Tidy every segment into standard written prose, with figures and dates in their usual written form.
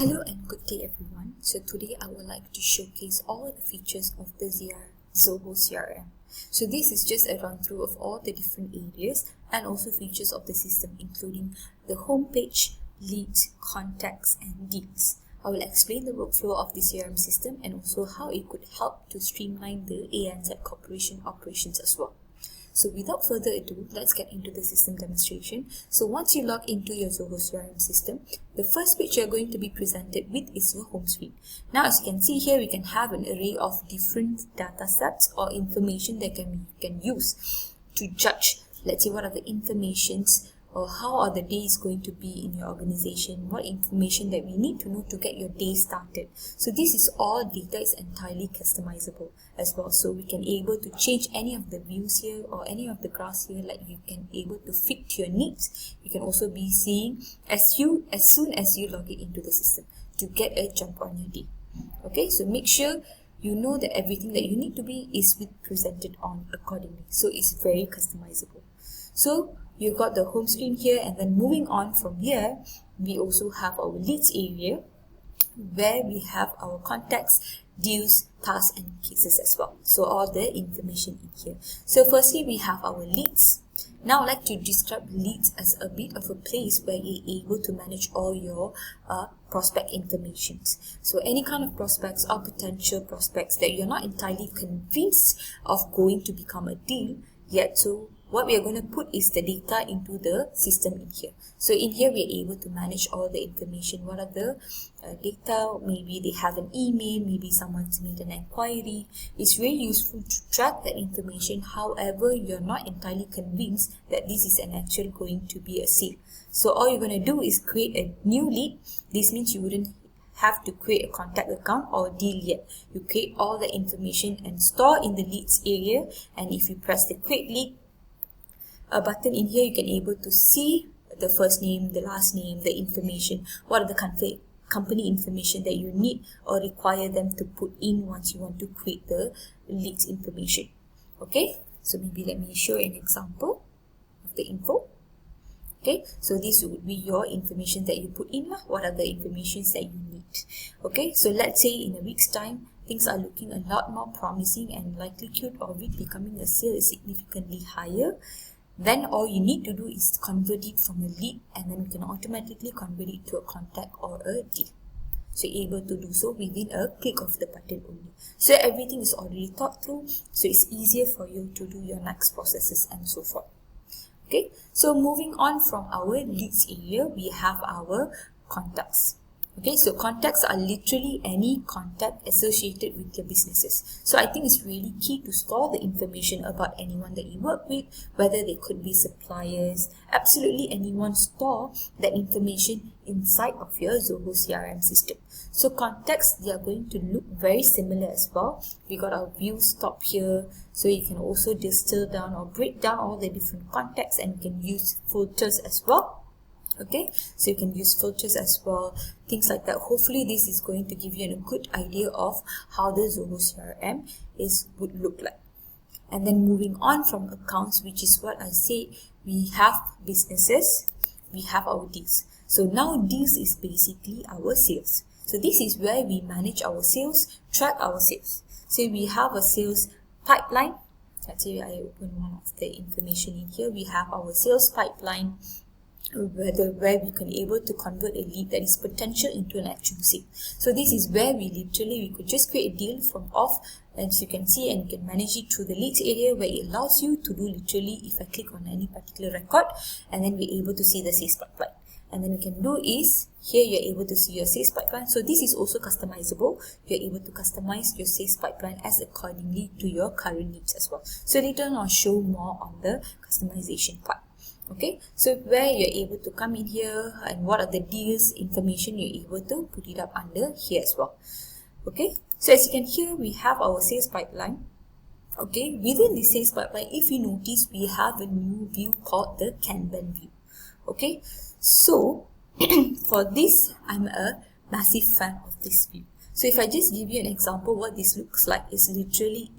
Hello and good day everyone. So today I would like to showcase all the features of the Zoho CRM. So this is just a run through of all the different areas and also features of the system, including the homepage, leads, contacts and deals. I will explain the workflow of the CRM system and also how it could help to streamline the ANZ Corporation operations as well. So without further ado, let's get into the system demonstration. So once you log into your Zoho CRM system, the first page you're going to be presented with is your home screen. Now as you can see here, we can have an array of different data sets or information that you can use to judge, let's say, what are the informations or how are the days going to be in your organization, what information that we need to know to get your day started. So this is all data is entirely customizable as well. So we can able to change any of the views here or any of the graphs here, like you can able to fit to your needs. You can also be seeing as soon as you log it into the system to get a jump on your day. Okay, so make sure you know that everything that you need to be is presented on accordingly. So it's very customizable. So you've got the home screen here, and then moving on from here, we also have our leads area where we have our contacts, deals, tasks and cases as well. So all the information in here. So firstly, we have our leads. Now I'd like to describe leads as a bit of a place where you're able to manage all your prospect informations. So any kind of prospects or potential prospects that you're not entirely convinced of going to become a deal yet. So what we are going to put is the data into the system in here. So in here we are able to manage all the information. What are the data? Maybe they have an email, maybe someone's made an inquiry. It's very useful to track that information. However, you're not entirely convinced that this is an actual going to be a sale. So all you're going to do is create a new lead. This means you wouldn't have to create a contact account or deal yet. You create all the information and store in the leads area, and if you press the create lead a button in here, you can able to see the first name, the last name, the information, what are the company information that you need or require them to put in once you want to create the leads information. Okay, so maybe let me show an example of the info. Okay, so this would be your information that you put in. What are the informations that you need? Okay, so let's say in a week's time, things are looking a lot more promising and likelihood of it becoming a sale is significantly higher. Then all you need to do is convert it from a lead, and then you can automatically convert it to a contact or a deal. So you're able to do so within a click of the button only. So everything is already thought through, so it's easier for you to do your next processes and so forth. Okay, so moving on from our leads area, we have our contacts. Okay, so contacts are literally any contact associated with your businesses. So I think it's really key to store the information about anyone that you work with, whether they could be suppliers, absolutely anyone. Store that information inside of your Zoho CRM system. So contacts, they are going to look very similar as well. We got our views top here, so you can also distill down or break down all the different contacts, and you can use filters as well. Okay, so you can use filters as well, things like that. Hopefully this is going to give you a good idea of how the Zoho CRM would look like. And then moving on from accounts, which is what I said, we have businesses, we have our deals. So now deals is basically our sales. So this is where we manage our sales, track our sales. So we have a sales pipeline. Let's say I open one of the information in here. We have our sales pipeline, where we can able to convert a lead that is potential into an actual sale. So this is where we could just create a deal from off, as you can see, and you can manage it through the leads area, where it allows you to do literally, if I click on any particular record, and then we're able to see the sales pipeline. And then we can do is, here you're able to see your sales pipeline. So this is also customizable. You're able to customize your sales pipeline as accordingly to your current needs as well. So later on I'll show more on the customization part. Okay, so where you're able to come in here and what are the deals information, you're able to put it up under here as well. Okay, so as you can hear, we have our sales pipeline. Okay, within the sales pipeline, if you notice, we have a new view called the Kanban view. Okay, so for this, I'm a massive fan of this view. So if I just give you an example, what this looks like is literally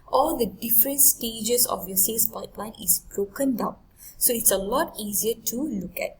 all the different stages of your sales pipeline is broken down. So it's a lot easier to look at.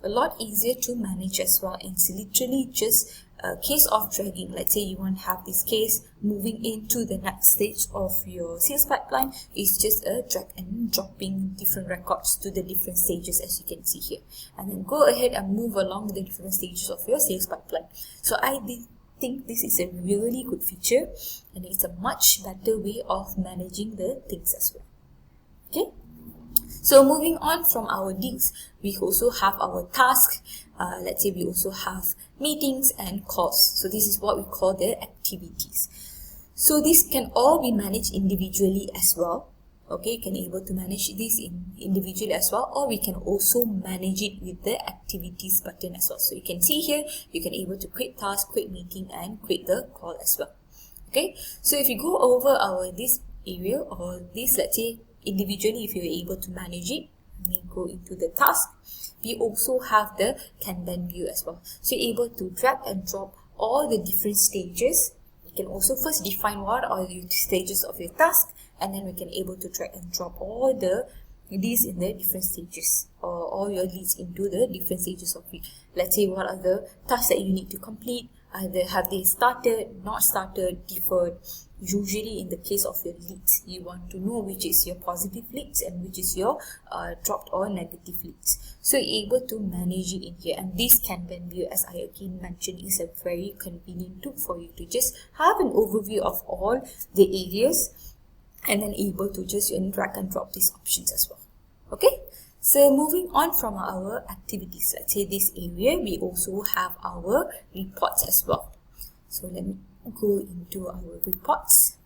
a lot easier to manage as well. It's literally just a case of dragging. Let's say you want to have this case moving into the next stage of your sales pipeline. It's just a drag and dropping different records to the different stages, as you can see here, and then go ahead and move along the different stages of your sales pipeline. So I think this is a really good feature, and it's a much better way of managing the things as well. Okay, so moving on from our deals, we also have our task. Let's say we also have meetings and calls. So this is what we call the activities. So this can all be managed individually as well. Okay, you can able to manage this individually as well, or we can also manage it with the activities button as well. So you can see here, you can able to create task, create meeting, and create the call as well. Okay, so if you go over this area, or this, let's say individually, if you're able to manage it, and then go into the task, we also have the Kanban view as well. So you're able to drag and drop all the different stages. You can also first define what are the stages of your task, and then we can able to drag and drop all the leads in the different stages, or all your leads into the different stages of it. Let's say what are the tasks that you need to complete, either have they started, not started, deferred. Usually in the case of your leads, you want to know which is your positive leads and which is your dropped or negative leads. So you're able to manage it in here, and this Kanban view, as I again mentioned, is a very convenient tool for you to just have an overview of all the areas, and then able to just drag and drop these options as well. Okay, so moving on from our activities, let's say this area, we also have our reports as well. So let me go into our reports.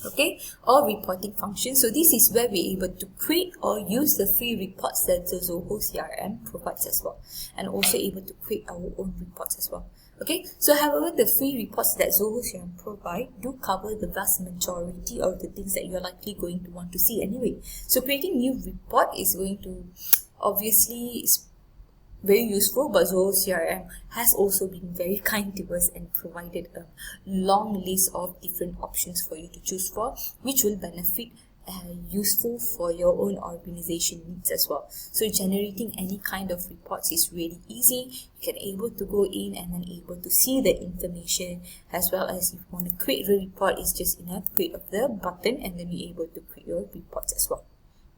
Okay, or reporting function. So this is where we're able to create or use the free reports that the Zoho CRM provides as well, and also able to create our own reports as well. Okay, so however, the free reports that Zoho CRM provide do cover the vast majority of the things that you're likely going to want to see anyway. So creating new report is going to obviously very useful, but Zoho CRM has also been very kind to us and provided a long list of different options for you to choose for, which will benefit useful for your own organization needs as well. So generating any kind of reports is really easy. You can able to go in and then able to see the information, as well as if you want to create a report, it's just enough create of the button, and then you're able to create your reports as well.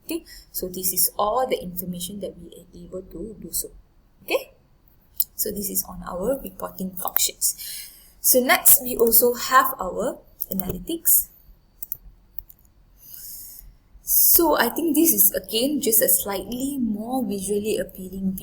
Okay, so this is all the information that we are able to do so. Okay, so this is on our reporting functions. So next, we also have our analytics. So I think this is again just a slightly more visually appealing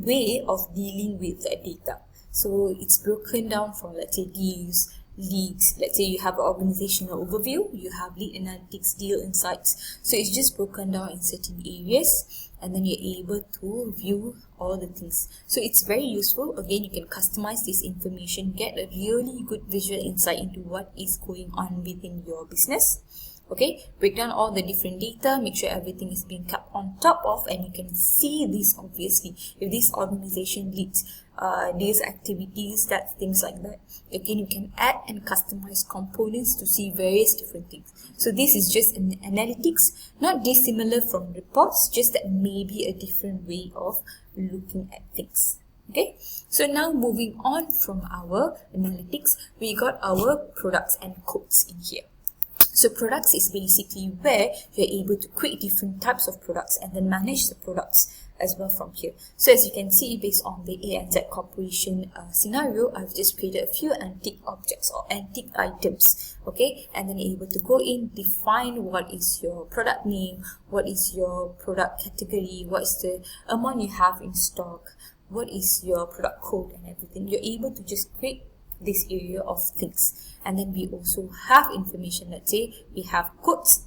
way of dealing with the data. So it's broken down from, let's say, deals, leads. Let's say you have an organizational overview, you have lead analytics, deal insights. So it's just broken down in certain areas, and then you're able to view all the things. So it's very useful. Again, you can customize this information, get a really good visual insight into what is going on within your business. Okay, break down all the different data, make sure everything is being kept on top of, and you can see this obviously if this organization leads these activities, that things like that. Again, you can add and customize components to see various different things. So this is just an analytics, not dissimilar from reports, just that maybe a different way of looking at things. Okay, so now moving on from our analytics, we got our products and codes in here. So products is basically where you're able to create different types of products and then manage the products as well from here. So as you can see, based on the ANZ Corporation scenario, I've just created a few antique objects or antique items, okay, and then you're able to go in, define what is your product name, what is your product category, what is the amount you have in stock, what is your product code and everything. You're able to just create this area of things. And then we also have information. Let's say we have codes.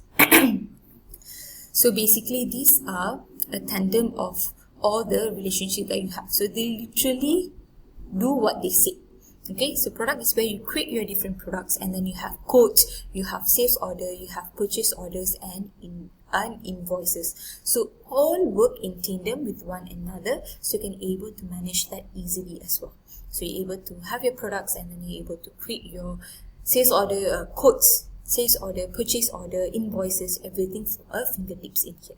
So basically these are a tandem of all the relationship that you have. So they literally do what they say. Okay, so product is where you create your different products, and then you have codes, you have sales order, you have purchase orders, and invoices. So all work in tandem with one another, so you can able to manage that easily as well. So you're able to have your products, and then you're able to create your sales order, codes, sales order, purchase order, invoices, everything for a fingertips in here.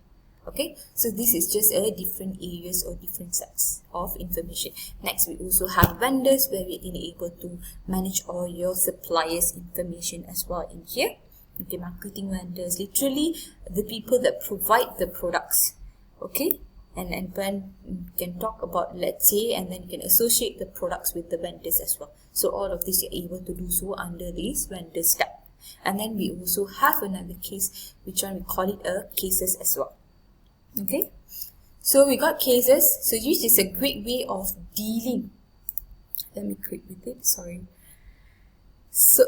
Okay, so this is just a different areas or different sets of information. Next, we also have vendors, where we are able to manage all your suppliers information as well in here. Okay, marketing vendors, literally the people that provide the products. Okay, and when you can talk about, let's say, and then you can associate the products with the vendors as well. So all of this you're able to do so under this vendors tab. And then we also have another case, which one we call it a cases as well. Okay, so we got cases. So this is a great way of dealing. Let me click with it, sorry. So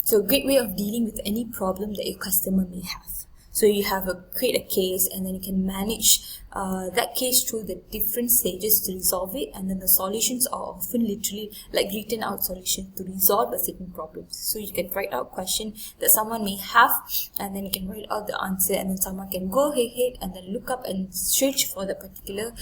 so great way of dealing with any problem that your customer may have. So you have create a case, and then you can manage that case through the different stages to resolve it, and then the solutions are often literally like written out solutions to resolve a certain problem. So you can write out question that someone may have, and then you can write out the answer, and then someone can go ahead and then look up and search for the particular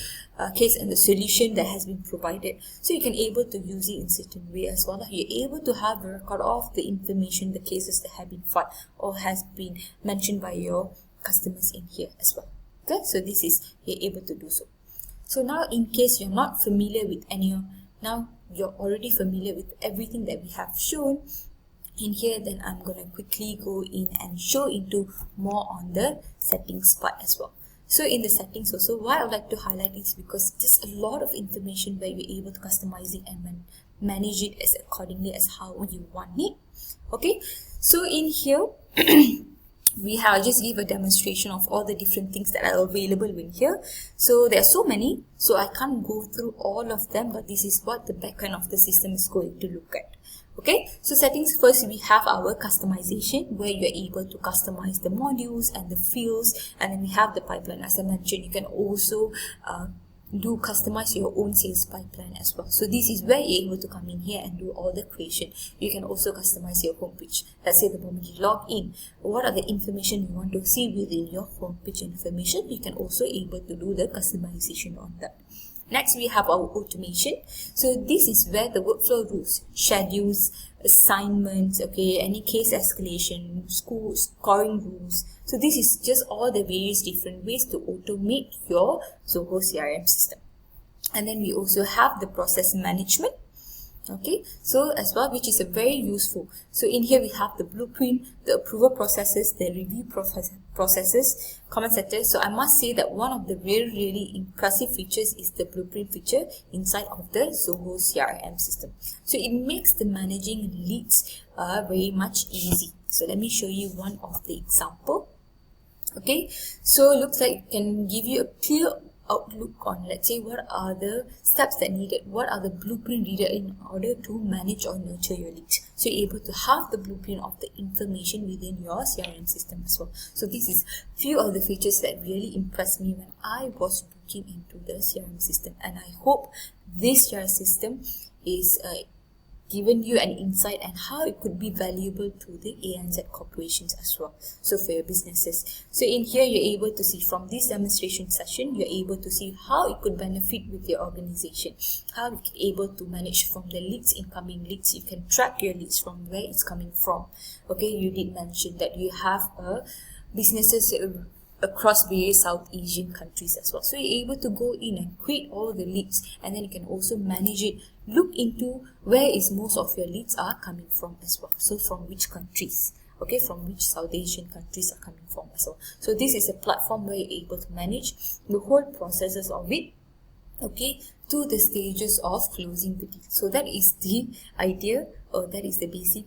case and the solution that has been provided. So you can able to use it in certain way as well. You're able to have a record of the information, the cases that have been filed or has been mentioned by your customers in here as well. Okay, so this is, you're able to do so. So now, in case you're not familiar with now you're already familiar with everything that we have shown in here, then I'm going to quickly go in and show into more on the settings part as well. So in the settings also, why I would like to highlight is because there's a lot of information where you're able to customize it and manage it as accordingly as how you want it. Okay, so in here I'll just give a demonstration of all the different things that are available in here. So there are so many, so I can't go through all of them, but this is what the backend of the system is going to look at. Okay, so settings, first we have our customization, where you're able to customize the modules and the fields, and then we have the pipeline. As I mentioned, you can also customize your own sales pipeline as well. So this is where you're able to come in here and do all the creation. You can also customize your homepage. Let's say the moment you log in, what are the information you want to see within your homepage information, you can also able to do the customization on that. Next, we have our automation. So this is where the workflow rules, schedules, assignments, okay, any case escalation, scoring rules. So this is just all the various different ways to automate your Zoho CRM system. And then we also have the process management. Okay, so as well, which is a very useful. So in here we have the blueprint, the approval processes, the review processes, comment setters. So I must say that one of the really impressive features is the blueprint feature inside of the Zoho CRM system. So it makes the managing leads very much easy. So let me show you one of the example. Okay, so it looks like it can give you a clear outlook on, let's say, what are the steps that needed, what are the blueprint needed in order to manage or nurture your leads. So you're able to have the blueprint of the information within your CRM system as well. So this is few of the features that really impressed me when I was looking into the CRM system, and I hope this CRM system is given you an insight and how it could be valuable to the ANZ corporations as well, so for your businesses. So in here, you're able to see from this demonstration session, you're able to see how it could benefit with your organization, how you can able to manage from the leads, incoming leads. You can track your leads from where it's coming from. Okay, you did mention that you have businesses across various South Asian countries as well. So you're able to go in and create all the leads, and then you can also manage it, look into where is most of your leads are coming from as well. So from which countries, okay, from which South Asian countries are coming from as well. So this is a platform where you're able to manage the whole processes of it, okay, to the stages of closing the deal. So that is the idea, or that is the basic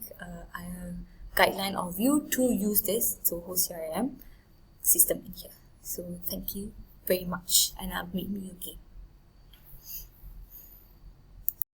guideline of you to use this Zoho CRM system in here. So thank you very much, and I'll meet you again.